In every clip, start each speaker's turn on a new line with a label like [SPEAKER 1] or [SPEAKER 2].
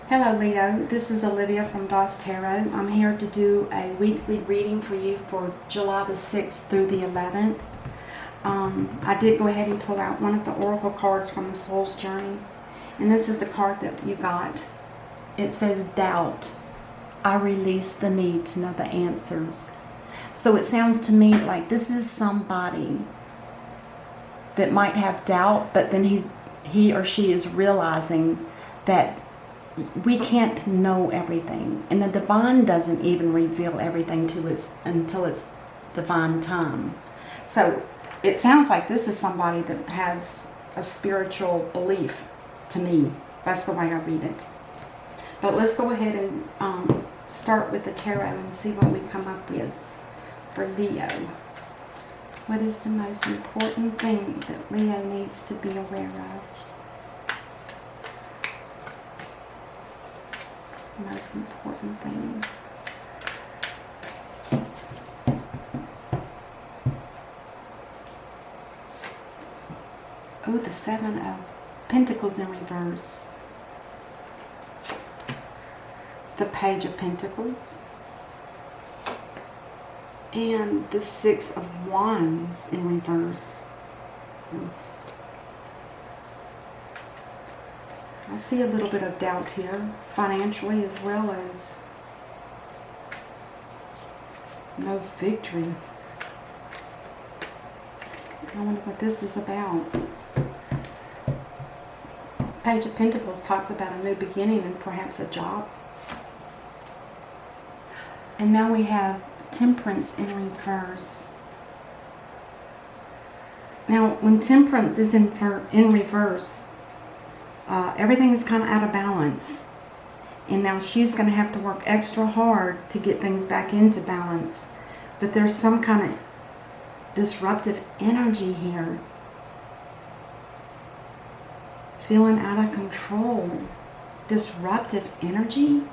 [SPEAKER 1] Hello Leo, this is Olivia from DOS Tarot. I'm here to do a weekly reading for you for July the 6th through the 11th. I did go ahead and pull out one of the oracle cards from the Soul's Journey. And this is the card that you got. It says doubt. I release the need to know the answers. So it sounds to me like this is somebody that might have doubt, but then he or she is realizing that we can't know everything, and the divine doesn't even reveal everything to us until it's divine time. So it sounds like this is somebody that has a spiritual belief to me. That's the way I read it. But let's go ahead and start with the tarot and see what we come up with for Leo. What is the most important thing that Leo needs to be aware of? The most important thing. Oh, the Seven of Pentacles in reverse. The Page of Pentacles. And the Six of Wands in reverse. I see a little bit of doubt here, financially as well as no victory. I wonder what this is about. Page of Pentacles talks about a new beginning and perhaps a job. And now we have Temperance in reverse. Now, when Temperance is in reverse, everything is kind of out of balance. And now she's going to have to work extra hard to get things back into balance. But there's some kind of disruptive energy here. Feeling out of control. Disruptive energy?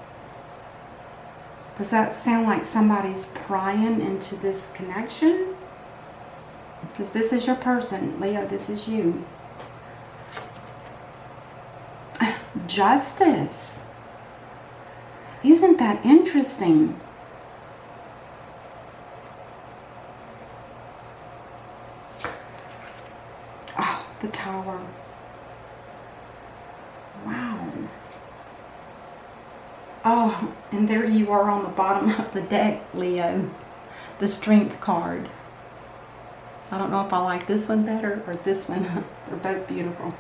[SPEAKER 1] Does that sound like somebody's prying into this connection? Because this is your person, Leo, this is you. Justice. Isn't that interesting? Oh, the Tower. Wow. Oh, and there you are on the bottom of the deck, Leo. The Strength card. I don't know if I like this one better or this one. They're both beautiful.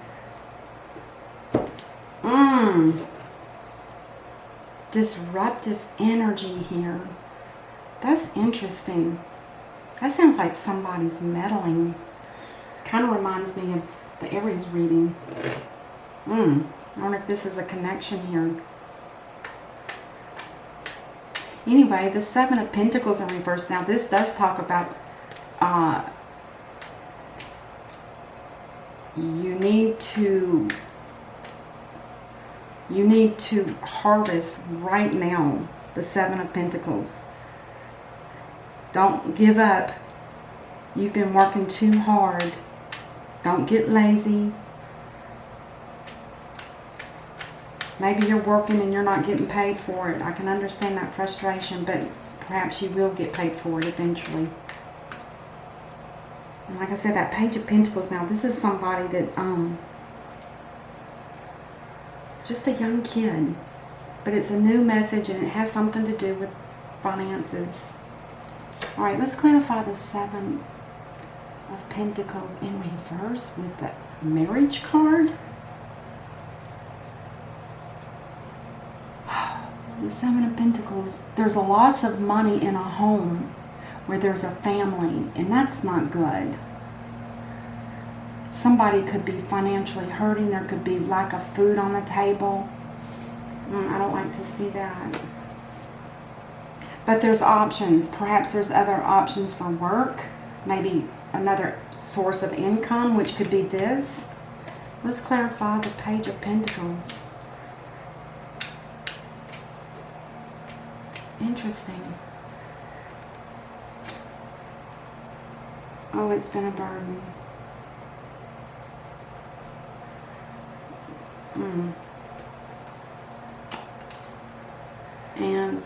[SPEAKER 1] Disruptive energy here. That's interesting. That sounds like somebody's meddling. Kind of reminds me of the Aries reading. I wonder if this is a connection here. Anyway, the Seven of Pentacles in reverse. Now this does talk about you need to harvest right now. The Seven of Pentacles. Don't give up. You've been working too hard. Don't get lazy. Maybe you're working and you're not getting paid for it. I can understand that frustration, but perhaps you will get paid for it eventually. And like I said, that Page of Pentacles, now this is somebody that it's just a young kid, but it's a new message and it has something to do with finances. All right, let's clarify the Seven of Pentacles in reverse with the Marriage card. The Seven of Pentacles, there's a loss of money in a home where there's a family, and that's not good. Somebody could be financially hurting. There could be lack of food on the table. I don't like to see that. But there's options. Perhaps there's other options for work. Maybe another source of income, which could be this. Let's clarify the Page of Pentacles. Interesting. Oh, it's been a burden. And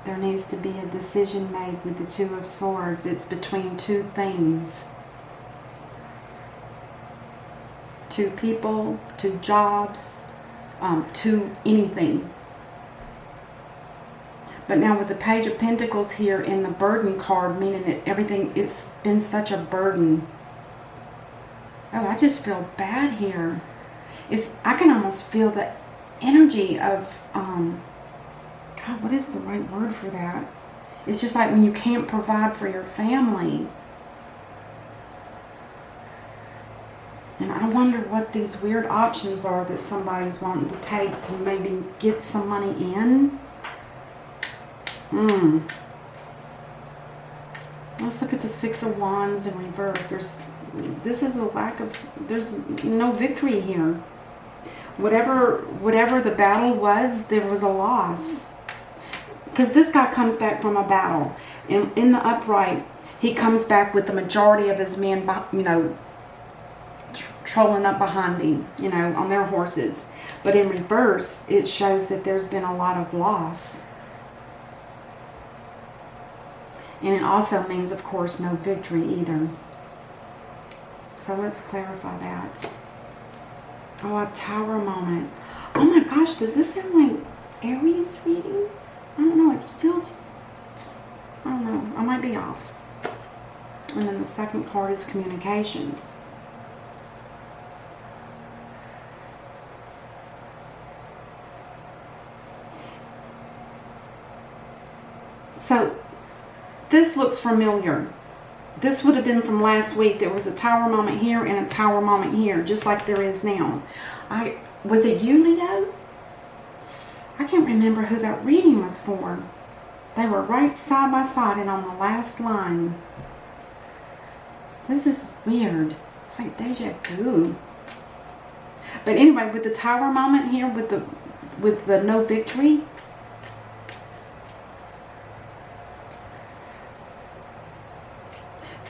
[SPEAKER 1] there needs to be a decision made with the Two of Swords. It's between two things. Two people, two jobs, to anything. But now with the Page of Pentacles here in the burden card, meaning that everything, it's been such a burden. Oh, I just feel bad here. I can almost feel the energy of, God, what is the right word for that? It's just like when you can't provide for your family. And I wonder what these weird options are that somebody's wanting to take to maybe get some money in. Let's look at the Six of Wands in reverse. This is a lack of, there's no victory here. Whatever the battle was, there was a loss. Because this guy comes back from a battle. And in the upright, he comes back with the majority of his men, trolling up behind him, on their horses. But in reverse, it shows that there's been a lot of loss. And it also means, of course, no victory either. So let's clarify that. Oh, a Tower moment. Oh my gosh, does this sound like Aries reading? I don't know, it feels, I don't know, I might be off. And then the second card is communications. So, this looks familiar. This would have been from last week. There was a Tower moment here and a Tower moment here, just like there is now. Was it you, Leo? I can't remember who that reading was for. They were right side by side and on the last line. This is weird. It's like deja vu. But anyway, with the Tower moment here, with the no victory,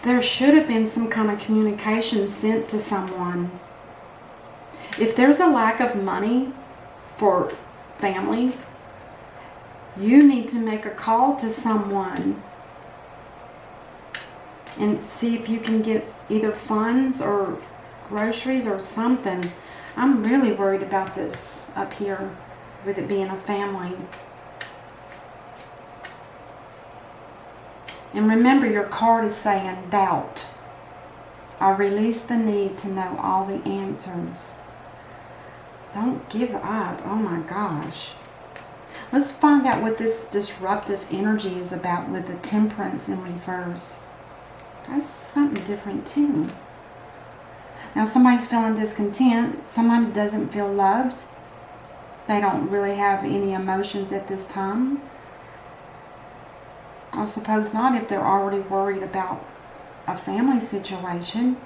[SPEAKER 1] there should have been some kind of communication sent to someone. If there's a lack of money for family, you need to make a call to someone and see if you can get either funds or groceries or something. I'm really worried about this up here with it being a family. And remember, your card is saying doubt. I release the need to know all the answers. Don't give up. Oh my gosh. Let's find out what this disruptive energy is about with the Temperance in reverse. That's something different too. Now somebody's feeling discontent. Somebody doesn't feel loved. They don't really have any emotions at this time. I suppose not if they're already worried about a family situation.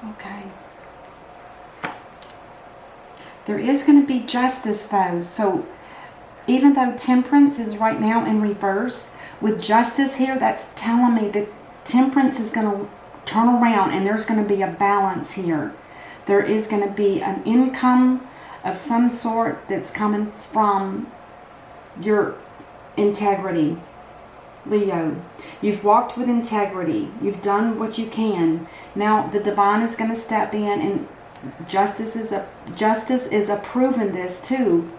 [SPEAKER 1] Okay. There is going to be justice though. So even though Temperance is right now in reverse, with justice here, that's telling me that Temperance is going to turn around and there's going to be a balance here. There is going to be an income of some sort that's coming from your integrity, Leo. You've walked with integrity. You've done what you can. Now the divine is going to step in, and justice is approving this too.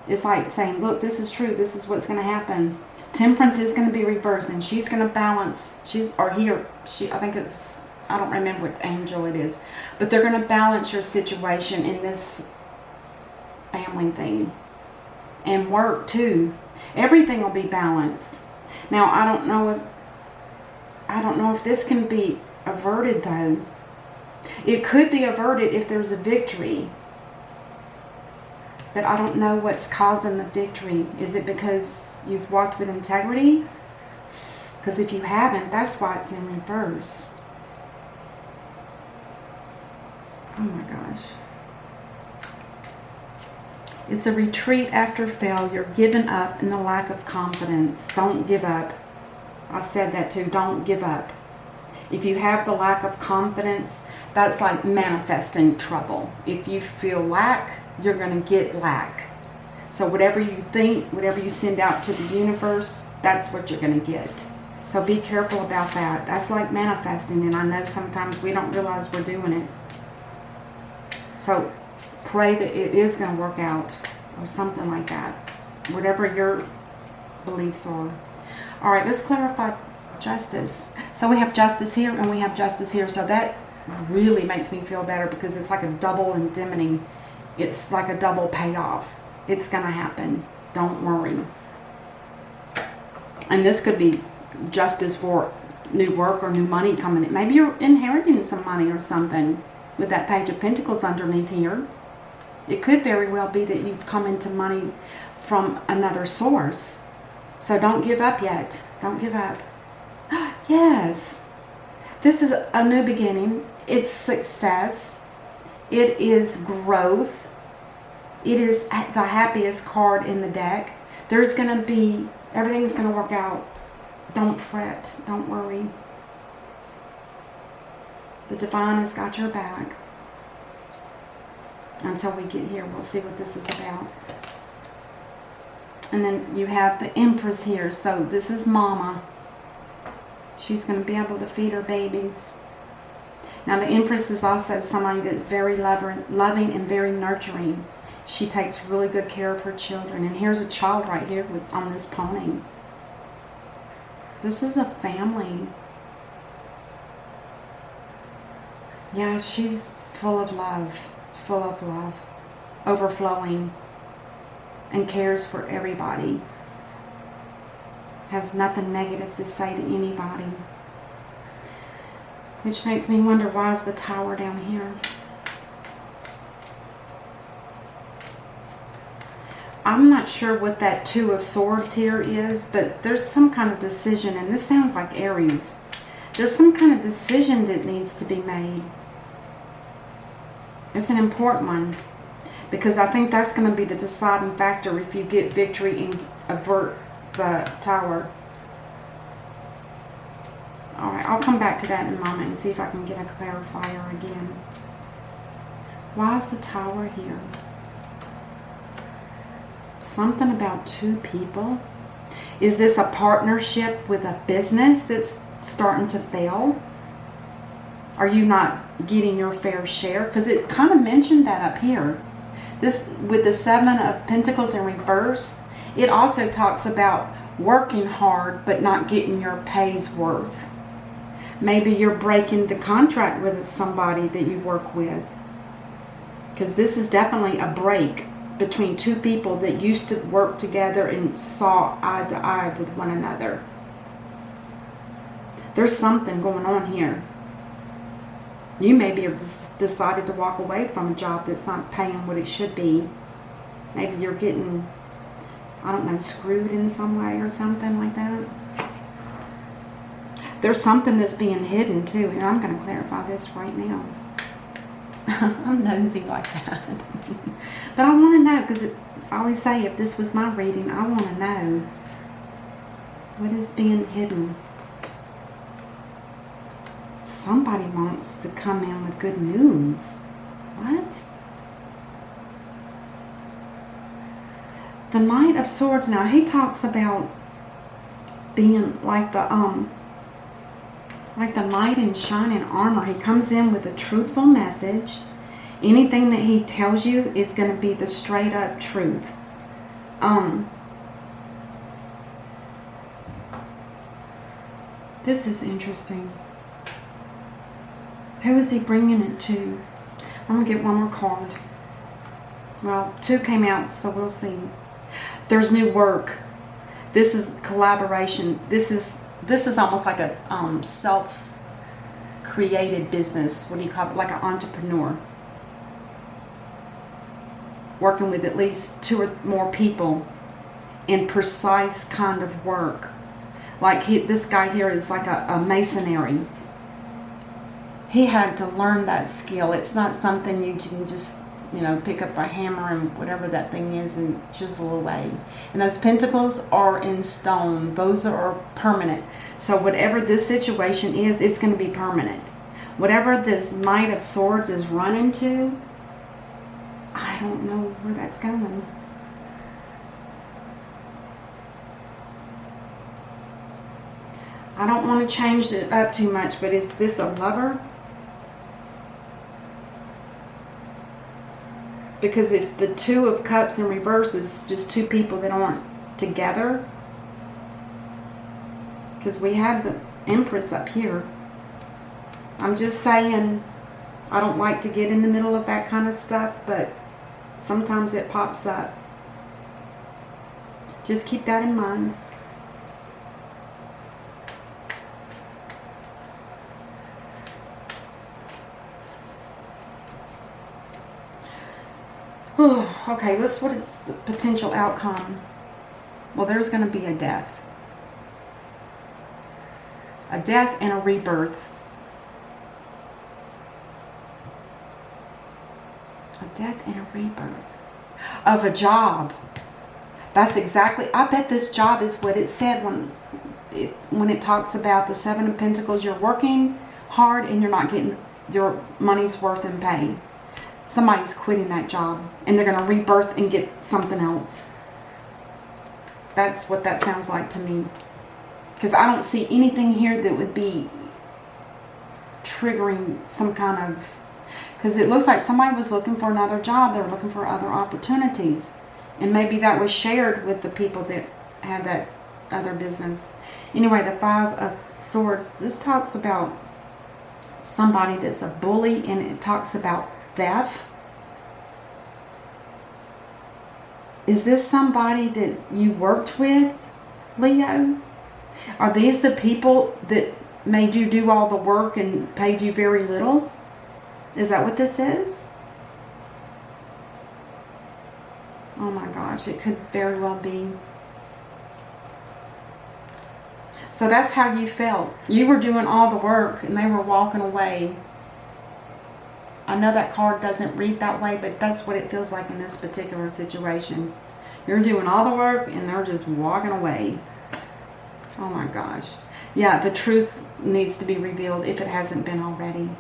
[SPEAKER 1] It's like saying, look, this is true. This is what's going to happen. Temperance is going to be reversed, and she's going to balance. I think it's, I don't remember what angel it is, but they're going to balance your situation in this family thing, and work too. Everything will be balanced. Now I don't know if this can be averted though. It could be averted if there's a victory, but I don't know what's causing the victory. Is it because you've walked with integrity? Because if you haven't, that's why it's in reverse. Oh my gosh. It's a retreat after failure, giving up, and the lack of confidence. Don't give up. I said that too. Don't give up. If you have the lack of confidence, that's like manifesting trouble. If you feel lack, you're going to get lack. So whatever you think, whatever you send out to the universe, that's what you're going to get. So be careful about that. That's like manifesting, and I know sometimes we don't realize we're doing it. So pray that it is going to work out, or something like that. Whatever your beliefs are. All right, let's clarify justice. So we have justice here and we have justice here. So that really makes me feel better, because it's like a double indemnity. It's like a double payoff. It's going to happen. Don't worry. And this could be justice for new work or new money coming in. Maybe you're inheriting some money or something with that Page of Pentacles underneath here. It could very well be that you've come into money from another source. So don't give up yet. Don't give up. Yes. This is a new beginning. It's success. It is growth. It is the happiest card in the deck. There's going to be, everything's going to work out. Don't fret. Don't worry. The divine has got your back. Until we get here, we'll see what this is about. And then you have the Empress here. So this is Mama. She's going to be able to feed her babies. Now the Empress is also somebody that's very loving and very nurturing. She takes really good care of her children. And here's a child right here on this pony. This is a family. Yeah, she's full of love. Full of love. Overflowing. And cares for everybody. Has nothing negative to say to anybody. Which makes me wonder, why is the Tower down here? I'm not sure what that Two of Swords here is, but there's some kind of decision, and this sounds like Aries. There's some kind of decision that needs to be made. It's an important one, because I think that's going to be the deciding factor if you get victory and avert the Tower. Alright, I'll come back to that in a moment and see if I can get a clarifier again. Why is the Tower here? Something about two people. Is this a partnership with a business that's starting to fail? Are you not getting your fair share? Because it kind of mentioned that up here. This, with the Seven of Pentacles in reverse, it also talks about working hard but not getting your pay's worth. Maybe you're breaking the contract with somebody that you work with. Because this is definitely a break between two people that used to work together and saw eye to eye with one another. There's something going on here. You maybe have decided to walk away from a job that's not paying what it should be. Maybe you're getting, I don't know, screwed in some way or something like that. There's something that's being hidden too, and I'm going to clarify this right now. I'm nosy like that. But I want to know, because I always say, if this was my reading, I want to know what is being hidden. Somebody wants to come in with good news. What? The Knight of Swords. Now, he talks about being like the knight in shining armor. He comes in with a truthful message. Anything that he tells you is going to be the straight up truth. This is interesting. Who is he bringing it to? I'm going to get one more card. Well, two came out, so we'll see. There's new work. This is collaboration. This is almost like a self-created business. What do you call it? Like an entrepreneur. Working with at least two or more people in precise kind of work. Like this guy here is like a masonry. He had to learn that skill. It's not something you can just, pick up a hammer and whatever that thing is and chisel away. And those pentacles are in stone. Those are permanent. So whatever this situation is, it's going to be permanent. Whatever this Knight of Swords is running to, I don't know where that's going. I don't want to change it up too much, but is this a lover? Because if the Two of Cups in reverse is just two people that aren't together, because we have the Empress up here. I'm just saying, I don't like to get in the middle of that kind of stuff, but sometimes it pops up. Just keep that in mind. Okay, what is the potential outcome? Well, there's going to be a death. A death and a rebirth. A death and a rebirth. Of a job. That's exactly, I bet this job is what it said when it talks about the Seven of Pentacles. You're working hard and you're not getting your money's worth in pay. Somebody's quitting that job and they're going to rebirth and get something else. That's what that sounds like to me. Because I don't see anything here that would be triggering some kind of... Because it looks like somebody was looking for another job. They were looking for other opportunities. And maybe that was shared with the people that had that other business. Anyway, the Five of Swords. This talks about somebody that's a bully, and it talks about theft. Is this somebody that you worked with, Leo? Are these the people that made you do all the work and paid you very little? Is that what this is? Oh my gosh, it could very well be. So that's how you felt. You were doing all the work and they were walking away. I know that card doesn't read that way, but that's what it feels like in this particular situation. You're doing all the work and they're just walking away. Oh my gosh. Yeah, the truth needs to be revealed if it hasn't been already.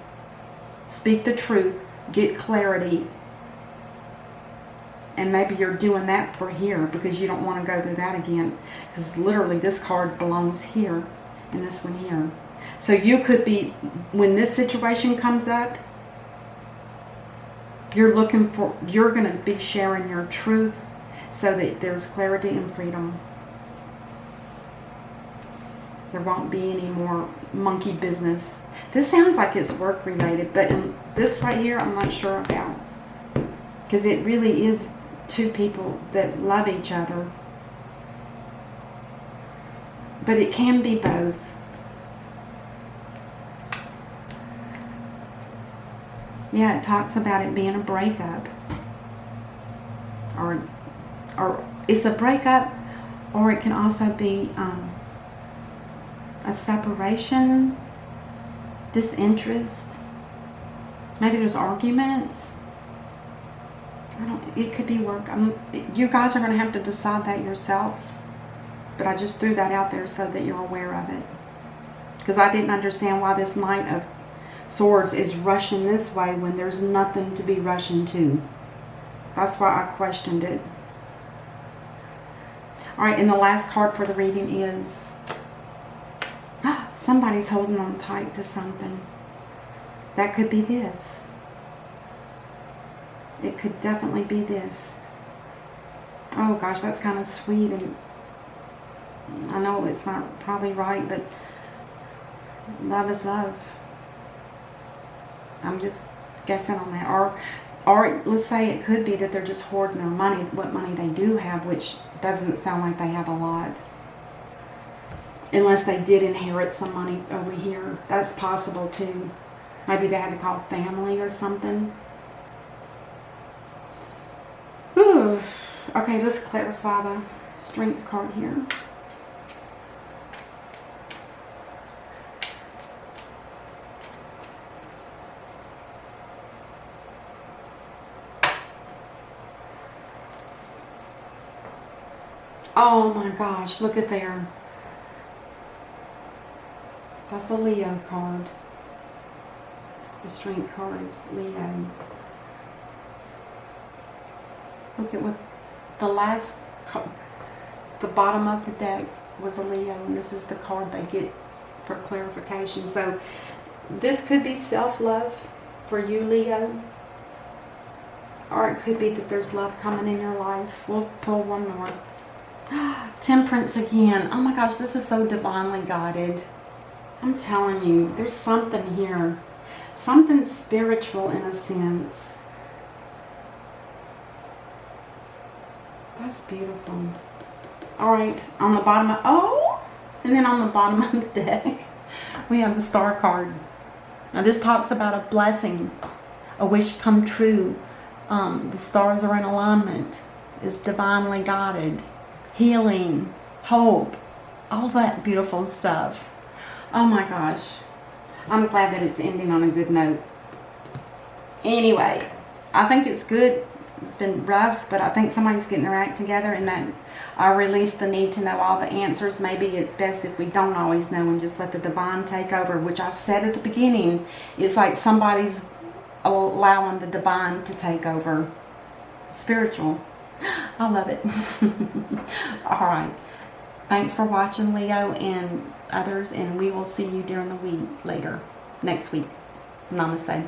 [SPEAKER 1] Speak the truth. Get clarity. And maybe you're doing that for here because you don't want to go through that again. Because literally this card belongs here and this one here. So you could be, when this situation comes up, you're going to be sharing your truth so that there's clarity and freedom. There won't be any more monkey business. This sounds like it's work related, but in this right here, I'm not sure about. Because it really is two people that love each other. But it can be both. Yeah, it talks about it being a breakup. Or it's a breakup, or it can also be a separation, disinterest. Maybe there's arguments. It could be work. You guys are going to have to decide that yourselves. But I just threw that out there so that you're aware of it. Because I didn't understand why this Knight of Swords is rushing this way when there's nothing to be rushing to. That's why I questioned it. Alright, and the last card for the reading is... somebody's holding on tight to something. That could be this. It could definitely be this. Oh gosh, that's kind of sweet, and I know it's not probably right, but love is love. I'm just guessing on that. Or let's say it could be that they're just hoarding their money, what money they do have, which doesn't sound like they have a lot. Unless they did inherit some money over here. That's possible too. Maybe they had to call family or something. Ooh. Okay, let's clarify the Strength card here. Oh my gosh, look at there. That's a Leo card. The Strength card is Leo. look at what the last, the bottom of the deck was a Leo, and this is the card they get for clarification. So this could be self-love for you, Leo, or it could be that there's love coming in your life. We'll pull one more. Temperance again. Oh my gosh, this is so divinely guided. I'm telling you, there's something here. Something spiritual in a sense. That's beautiful. Alright, on the bottom of, and then on the bottom of the deck, we have the Star card. Now this talks about a blessing, a wish come true. The stars are in alignment. It's divinely guided. Healing, hope, all that beautiful stuff. Oh my gosh. I'm glad that it's ending on a good note. Anyway, I think it's good. It's been rough, but I think somebody's getting their act together, and that I release the need to know all the answers. Maybe it's best if we don't always know and just let the divine take over, which I said at the beginning. It's like somebody's allowing the divine to take over. Spiritual. I love it. All right. Thanks for watching, Leo, and others, and we will see you during the week later, next week. Namaste.